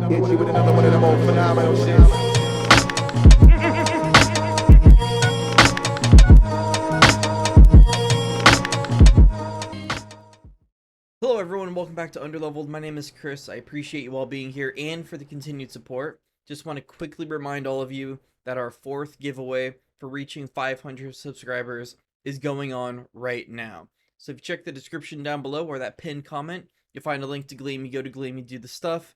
Hit you with another one of them old phenomenal shits. Hello everyone, welcome back to Undrlvld. My name is Chris. I appreciate you all being here and for the continued support. Just want to quickly remind all of you that our 4th giveaway for reaching 500 subscribers is going on right now. So if you check the description down below or that pinned comment, you'll find a link to Gleam. You go to Gleam, you do the stuff,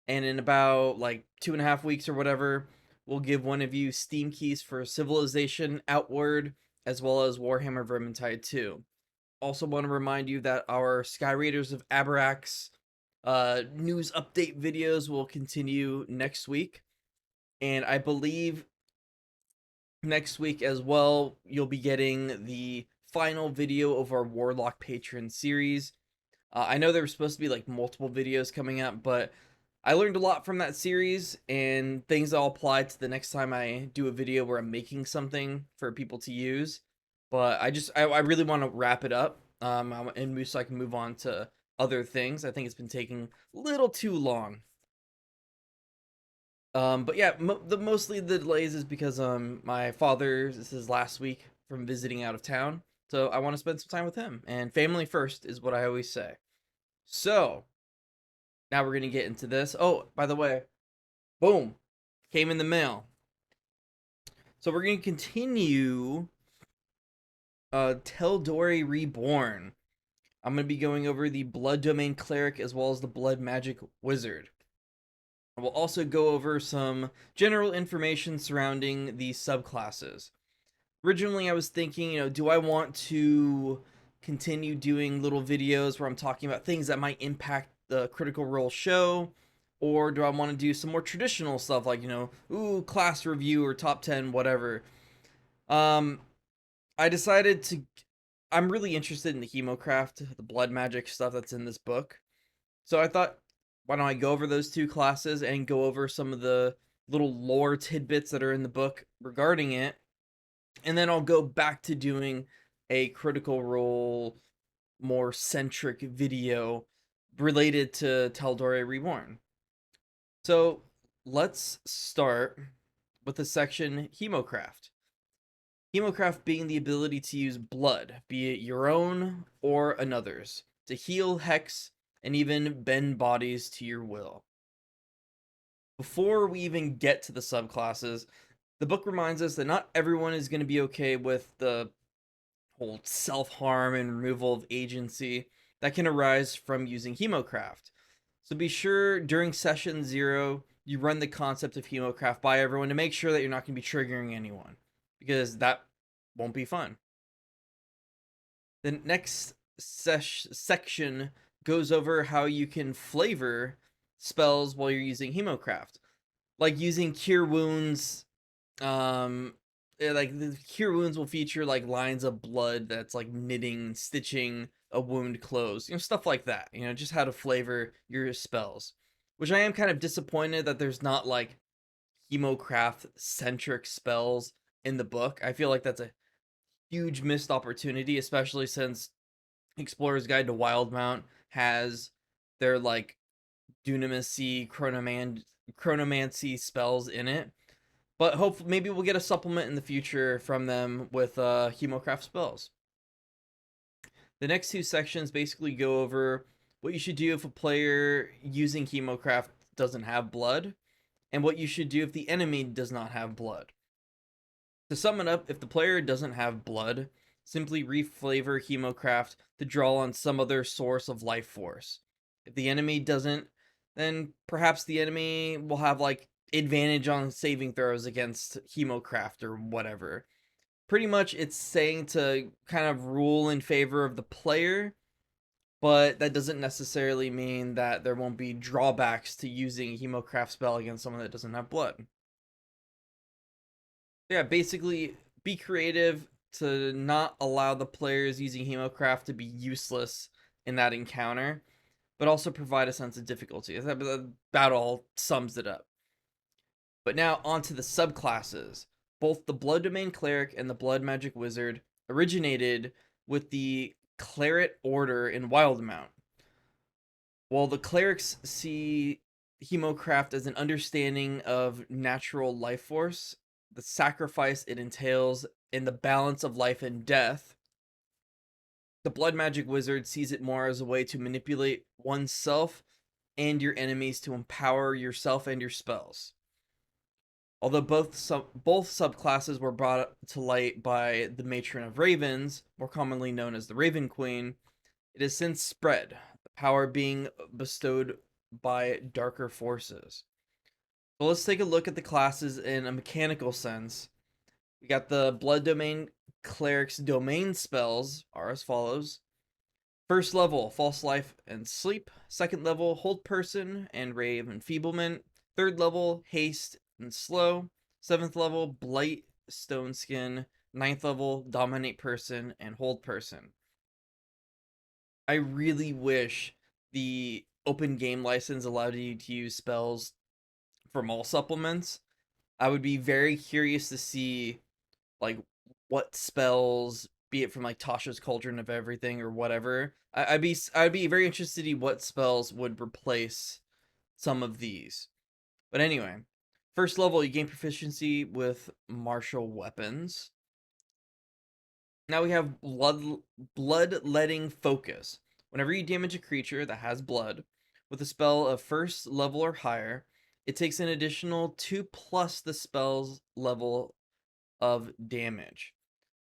and in about like 2.5 weeks or whatever, we'll give one of you Steam keys for Civilization Outward as well as Warhammer Vermintide 2. Also want to remind you that our Sky Raiders of Abrax news update videos will continue next week. And I believe next week as well, you'll be getting the final video of our Warlock Patron series. I know there were supposed to be like multiple videos coming out, but I learned a lot from that series and things I'll apply to the next time I do a video where I'm making something for people to use. But I really want to wrap it up and so I can move on to other things. I think it's been taking a little too long. But yeah, mostly the delays is because my father, this is last week from visiting out of town. So I want to spend some time with him, and family first is what I always say. So now we're going to get into this. Oh, by the way, boom, came in the mail. So we're going to continue Tal'Dorei Reborn. I'm going to be going over the Blood Domain Cleric as well as the Blood Magic Wizard. We'll also go over some general information surrounding the subclasses. Originally, I was thinking, do I want to continue doing little videos where I'm talking about things that might impact the Critical Role show? Or do I want to do some more traditional stuff like, class review or top 10, whatever? I decided to... I'm really interested in the Hemocraft, the blood magic stuff that's in this book. So I thought, why don't I go over those two classes and go over some of the little lore tidbits that are in the book regarding it. And then I'll go back to doing a Critical Role, more centric video related to Tal'Dorei Reborn. So let's start with the section Hemocraft. Hemocraft being the ability to use blood, be it your own or another's, to heal, hex, and even bend bodies to your will. Before we even get to the subclasses, the book reminds us that not everyone is going to be okay with the whole self-harm and removal of agency that can arise from using Hemocraft. So be sure during session 0, you run the concept of Hemocraft by everyone to make sure that you're not going to be triggering anyone, because that won't be fun. The next section goes over how you can flavor spells while you're using Hemocraft. Like using Cure Wounds, like the Cure Wounds will feature like lines of blood that's like knitting, stitching a wound closed, stuff like that, just how to flavor your spells. Which I am kind of disappointed that there's not like Hemocraft centric spells in the book. I feel like that's a huge missed opportunity, especially since Explorer's Guide to Wildmount has their like Dunamancy, Chronomancy spells in it. But hopefully, maybe we'll get a supplement in the future from them with Hemocraft spells. The next two sections basically go over what you should do if a player using Hemocraft doesn't have blood, and what you should do if the enemy does not have blood. To sum it up, if the player doesn't have blood, simply reflavor Hemocraft to draw on some other source of life force. If the enemy doesn't, then perhaps the enemy will have like advantage on saving throws against Hemocraft or whatever. Pretty much it's saying to kind of rule in favor of the player, but that doesn't necessarily mean that there won't be drawbacks to using a Hemocraft spell against someone that doesn't have blood. Yeah, basically be creative to not allow the players using Hemocraft to be useless in that encounter, but also provide a sense of difficulty. That about all sums it up. But now onto the subclasses. Both the Blood Domain Cleric and the Blood Magic Wizard originated with the Claret Order in Wildmount. While the clerics see Hemocraft as an understanding of natural life force, the sacrifice it entails, and the balance of life and death. The Blood Magic Wizard sees it more as a way to manipulate oneself and your enemies to empower yourself and your spells. Although both subclasses were brought to light by the Matron of Ravens, more commonly known as the Raven Queen, it has since spread, the power being bestowed by darker forces. So let's take a look at the classes in a mechanical sense. We got the Blood Domain Cleric's domain spells are as follows. First level, False Life and Sleep. Second level, Hold Person and Ray of Enfeeblement. Third level, Haste and Slow. Seventh level, Blight, Stone Skin. Ninth level, Dominate Person and Hold Person. I really wish the open game license allowed you to use spells from all supplements. I would be very curious to see like what spells, be it from like Tasha's Cauldron of Everything or whatever. I'd be very interested to see what spells would replace some of these. But anyway, first level you gain proficiency with martial weapons. Now we have bloodletting focus. Whenever you damage a creature that has blood with a spell of first level or higher, it takes an additional 2+ the spell's level of damage.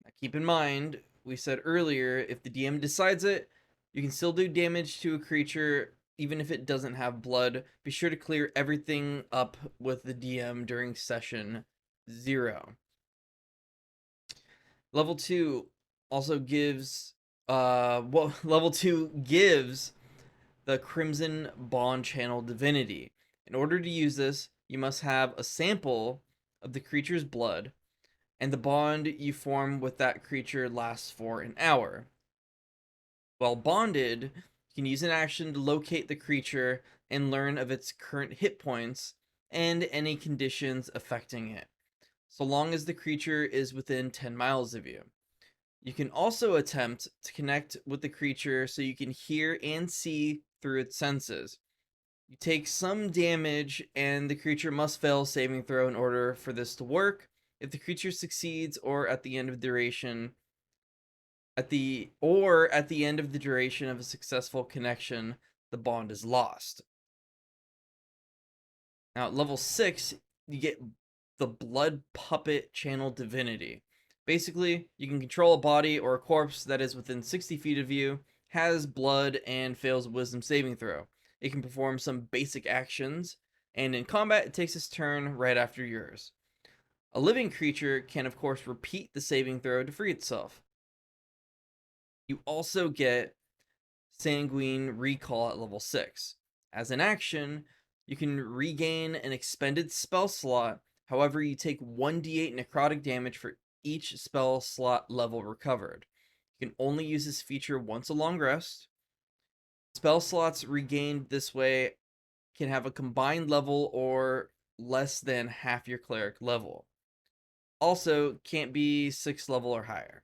Now keep in mind, we said earlier, if the DM decides it, you can still do damage to a creature even if it doesn't have blood. Be sure to clear everything up with the DM during session 0. Level 2 also gives level 2 gives the Crimson Bond Channel Divinity. In order to use this, you must have a sample of the creature's blood, and the bond you form with that creature lasts for an hour. While bonded, you can use an action to locate the creature and learn of its current hit points and any conditions affecting it, so long as the creature is within 10 miles of you. You can also attempt to connect with the creature so you can hear and see through its senses. You take some damage, and the creature must fail a saving throw in order for this to work. If the creature succeeds, or at the end of duration, at the end of the duration of a successful connection, the bond is lost. Now at level 6, you get the Blood Puppet Channel Divinity. Basically, you can control a body or a corpse that is within 60 feet of you, has blood, and fails a wisdom saving throw. It can perform some basic actions, and in combat, it takes its turn right after yours. A living creature can, of course, repeat the saving throw to free itself. You also get Sanguine Recall at level 6. As an action, you can regain an expended spell slot. However, you take 1d8 necrotic damage for each spell slot level recovered. You can only use this feature once a long rest. Spell slots regained this way can have a combined level or less than half your cleric level. Also, can't be 6th level or higher.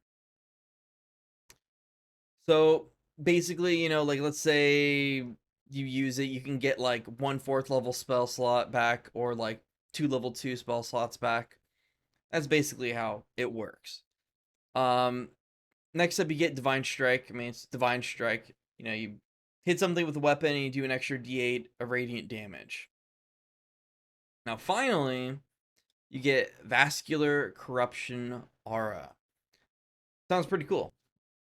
So basically, like let's say you use it, you can get like 1 4th level spell slot back, or like 2 level 2 spell slots back. That's basically how it works. Next up, you get Divine Strike. I mean, it's Divine Strike. You hit something with a weapon and you do an extra d8 of radiant damage. Now, finally, you get Vascular Corruption Aura. Sounds pretty cool.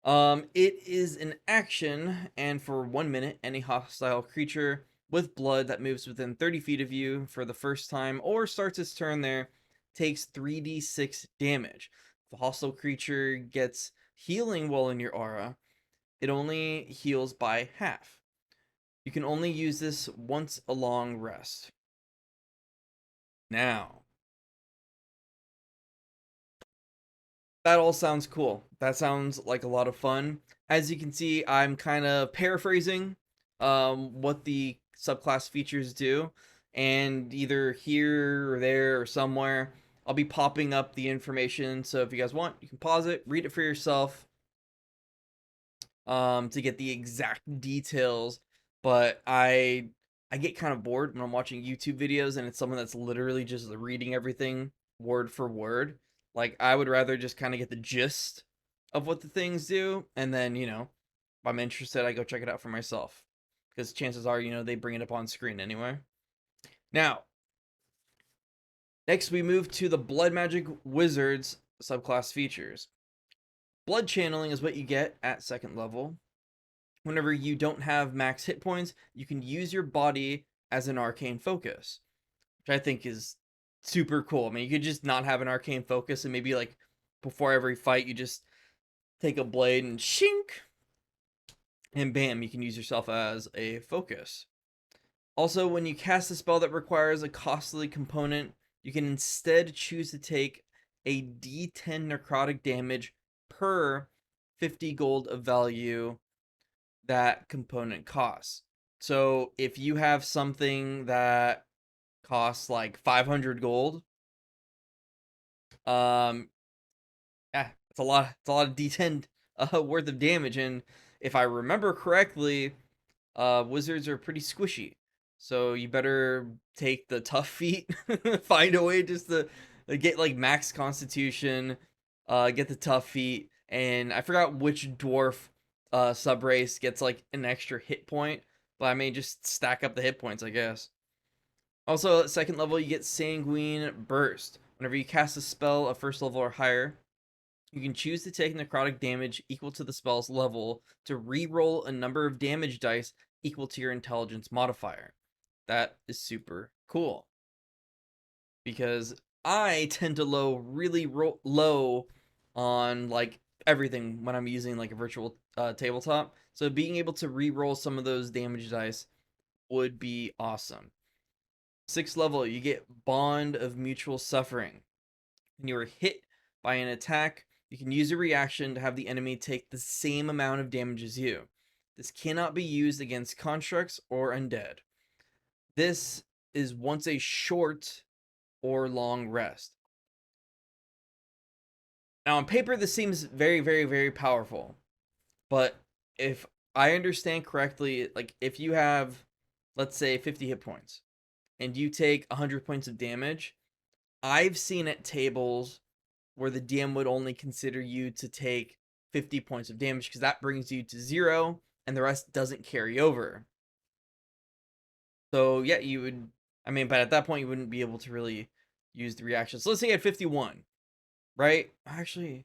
It is an action, and for 1 minute, any hostile creature with blood that moves within 30 feet of you for the first time or starts its turn there takes 3d6 damage. If a hostile creature gets healing while in your aura, it only heals by half. You can only use this once a long rest. Now, that all sounds cool. That sounds like a lot of fun. As you can see, I'm kind of paraphrasing what the subclass features do, and either here or there or somewhere, I'll be popping up the information. So if you guys want, you can pause it, read it for yourself to get the exact details. But I I get kind of bored when I'm watching YouTube videos and it's someone that's literally just reading everything word for word. Like, I would rather just kind of get the gist of what the things do, and then, if I'm interested, I go check it out for myself. Because chances are, they bring it up on screen anyway. Now, next we move to the Blood Magic Wizards subclass features. Blood channeling is what you get at 2nd level. Whenever you don't have max hit points, you can use your body as an arcane focus, which I think is super cool. I mean, you could just not have an arcane focus and maybe like before every fight, you just take a blade and shink, and bam, you can use yourself as a focus. Also, when you cast a spell that requires a costly component, you can instead choose to take a d10 necrotic damage per 50 gold of value that component costs. So if you have something that costs like 500 gold, yeah, it's a lot of d10 worth of damage. And if I remember correctly, wizards are pretty squishy, so you better take the tough feat. Find a way just to get like max constitution, get the tough feat. And I forgot which dwarf sub race gets like an extra hit point, but I may just stack up the hit points, I guess. Also, at 2nd level, you get Sanguine Burst. Whenever you cast a spell of 1st level or higher, you can choose to take necrotic damage equal to the spell's level to re-roll a number of damage dice equal to your intelligence modifier. That is super cool, because I tend to really low on like everything when I'm using like a virtual tabletop. So being able to re-roll some of those damage dice would be awesome. 6th level, you get Bond of Mutual Suffering. When you are hit by an attack, you can use a reaction to have the enemy take the same amount of damage as you. This cannot be used against constructs or undead. This is once a short or long rest. Now, on paper, this seems very, very, very powerful. But if I understand correctly, like if you have, let's say, 50 hit points and you take 100 points of damage, I've seen at tables where the DM would only consider you to take 50 points of damage because that brings you to 0 and the rest doesn't carry over. So yeah, you would, but at that point you wouldn't be able to really use the reaction. So let's say you had 51, right? Actually,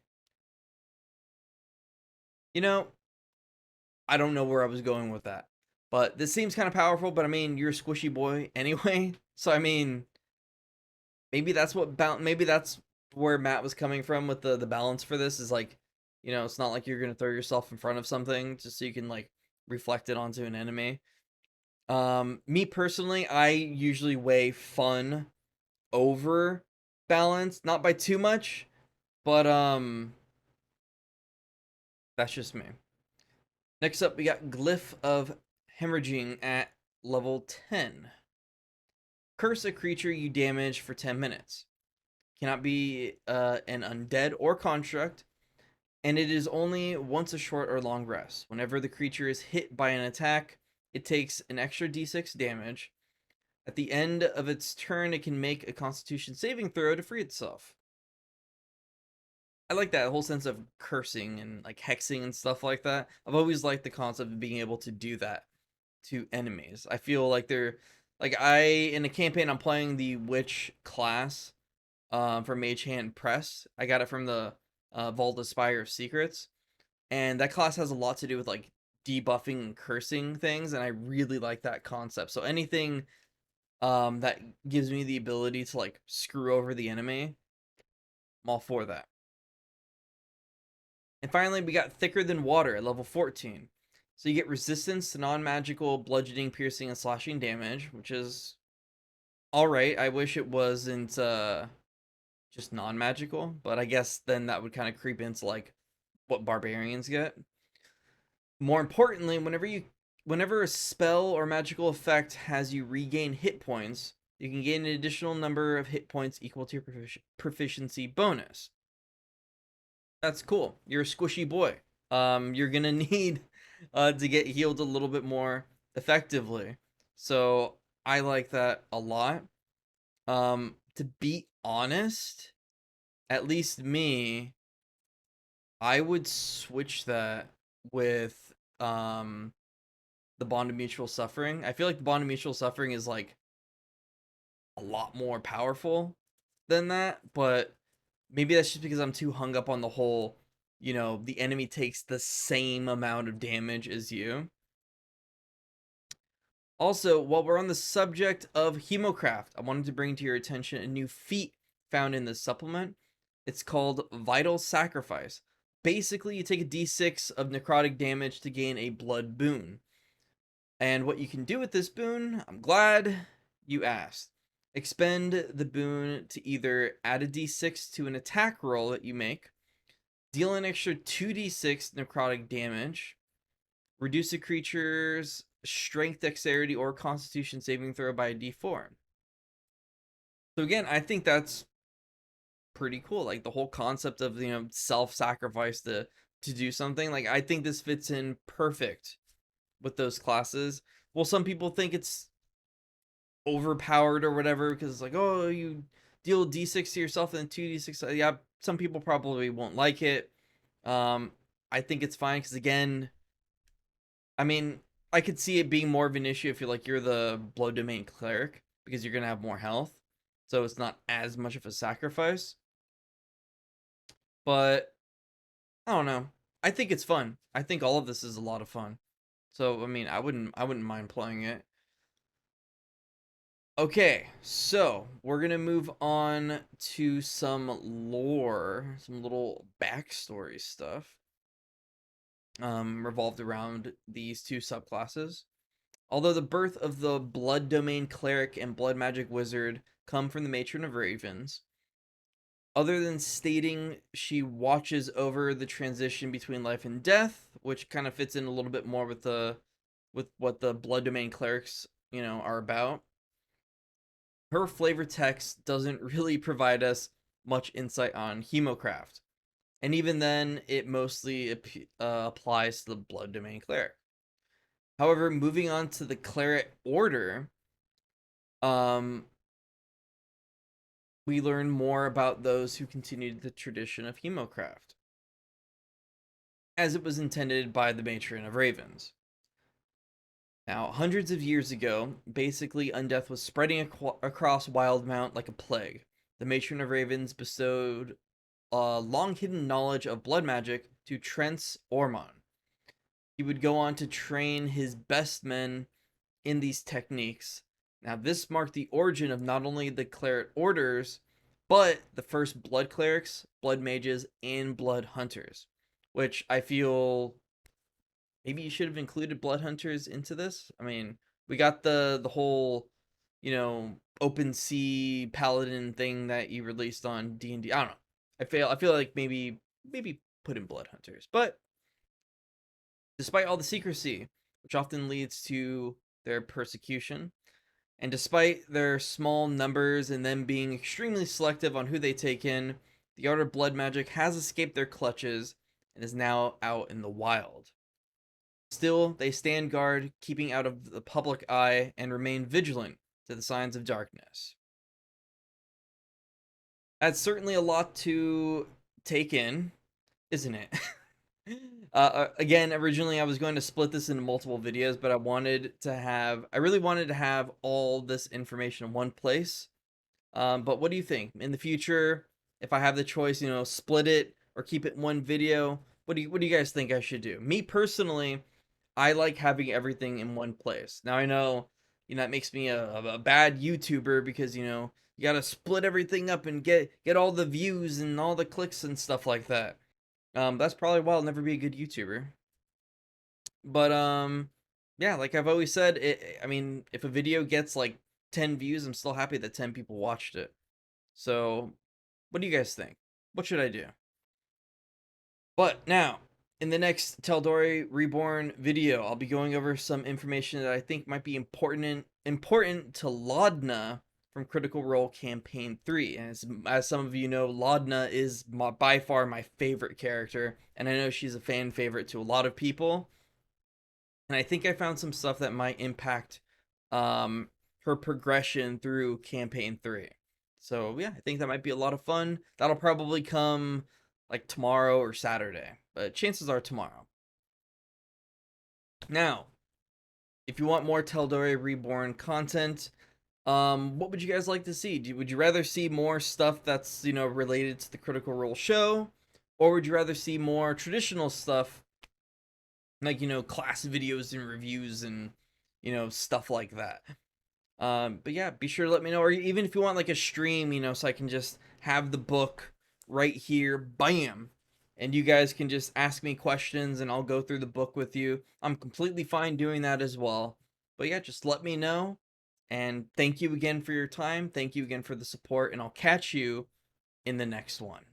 I don't know where I was going with that. But this seems kind of powerful, but you're a squishy boy anyway. So maybe that's where Matt was coming from with the balance for this, is like, it's not like you're going to throw yourself in front of something just so you can like reflect it onto an enemy. Me personally, I usually weigh fun over balance, not by too much, but that's just me. Next up, we got Glyph of Hemorrhaging at level 10. Curse a creature you damage for 10 minutes. Cannot be an undead or construct, and it is only once a short or long rest. Whenever the creature is hit by an attack, it takes an extra d6 damage. At the end of its turn, it can make a Constitution saving throw to free itself. I like that whole sense of cursing and like hexing and stuff like that. I've always liked the concept of being able to do that to enemies. I feel like they're like, in a campaign I'm playing the witch class for Mage Hand Press. I got it from the Vault of Spire of Secrets, and that class has a lot to do with like debuffing and cursing things, and I really like that concept. So anything that gives me the ability to like screw over the enemy, I'm all for that. And finally, we got Thicker Than Water at level 14. So you get resistance to non-magical bludgeoning, piercing, and slashing damage, which is alright. I wish it wasn't just non-magical, but I guess then that would kind of creep into like what barbarians get. More importantly, whenever a spell or magical effect has you regain hit points, you can gain an additional number of hit points equal to your proficiency bonus. That's cool. You're a squishy boy. You're gonna need to get healed a little bit more effectively. So I like that a lot. To be honest, at least me, I would switch that with the Bond of Mutual Suffering. I feel like the Bond of Mutual Suffering is like a lot more powerful than that, but maybe that's just because I'm too hung up on the whole, the enemy takes the same amount of damage as you. Also, while we're on the subject of Hemocraft, I wanted to bring to your attention a new feat found in this supplement. It's called Vital Sacrifice. Basically, you take a d6 of necrotic damage to gain a blood boon. And what you can do with this boon, I'm glad you asked. Expend the boon to either add a d6 to an attack roll that you make, deal an extra 2d6 necrotic damage, reduce a creature's strength, dexterity, or constitution saving throw by a d4. So again, I think that's pretty cool. Like the whole concept of, self-sacrifice to do something. Like I think this fits in perfect with those classes. Well, some people think it's overpowered or whatever because it's like, oh, you deal d6 to yourself and then 2d6. Yeah, some people probably won't like it. I think it's fine because again, I mean, I could see it being more of an issue if you're the Blood Domain Cleric because you're gonna have more health, so it's not as much of a sacrifice. But I don't know. I think it's fun. I think all of this is a lot of fun. So I mean, I wouldn't mind playing it. Okay, so we're gonna move on to some lore, some little backstory stuff, revolved around these two subclasses. Although the birth of the Blood Domain Cleric and Blood Magic Wizard come from the Matron of Ravens, other than stating she watches over the transition between life and death, which kind of fits in a little bit more with what the Blood Domain Clerics, are about. Her flavor text doesn't really provide us much insight on Hemocraft. And even then, it mostly applies to the Blood Domain Cleric. However, moving on to the Claret Order, um, we learn more about those who continued the tradition of Hemocraft, as it was intended by the Matron of Ravens. Now, hundreds of years ago, basically undeath was spreading across Wildmount like a plague. The Matron of Ravens bestowed a long-hidden knowledge of blood magic to Trent's Ormond. He would go on to train his best men in these techniques. Now, this marked the origin of not only the Claret Orders, but the first blood clerics, blood mages, and blood hunters, which I feel maybe you should have included blood hunters into this. I mean, we got the whole, open sea paladin thing that you released on D&D. I don't know. I feel like maybe put in blood hunters. But despite all the secrecy, which often leads to their persecution, and despite their small numbers and them being extremely selective on who they take in, the art of blood magic has escaped their clutches and is now out in the wild. Still, they stand guard, keeping out of the public eye, and remain vigilant to the signs of darkness. That's certainly a lot to take in, isn't it? Again, originally I was going to split this into multiple videos, but I really wanted to have all this information in one place. But what do you think? In the future, if I have the choice, split it or keep it in one video, what do you guys think I should do? Me personally, I like having everything in one place. Now I know, that makes me a bad YouTuber because, you got to split everything up and get all the views and all the clicks and stuff like that. That's probably why I'll never be a good YouTuber. But yeah, like I've always said, I mean, if a video gets like 10 views, I'm still happy that 10 people watched it. So, what do you guys think? What should I do? But now, in the next Tal'Dorei Reborn video, I'll be going over some information that I think might be important to Laudna from Critical Role Campaign 3. And as some of you know, Laudna is by far my favorite character, and I know she's a fan favorite to a lot of people. And I think I found some stuff that might impact her progression through campaign 3. So yeah, I think that might be a lot of fun. That'll probably come like tomorrow or Saturday, but chances are tomorrow. Now, if you want more Tal'Dorei Reborn content, what would you guys like to see? Would you rather see more stuff that's, related to the Critical Role show, or would you rather see more traditional stuff like, class videos and reviews and, stuff like that? But yeah, be sure to let me know, or even if you want like a stream, so I can just have the book right here, bam, and you guys can just ask me questions and I'll go through the book with you. I'm completely fine doing that as well. But yeah, just let me know. And thank you again for your time. Thank you again for the support, and I'll catch you in the next one.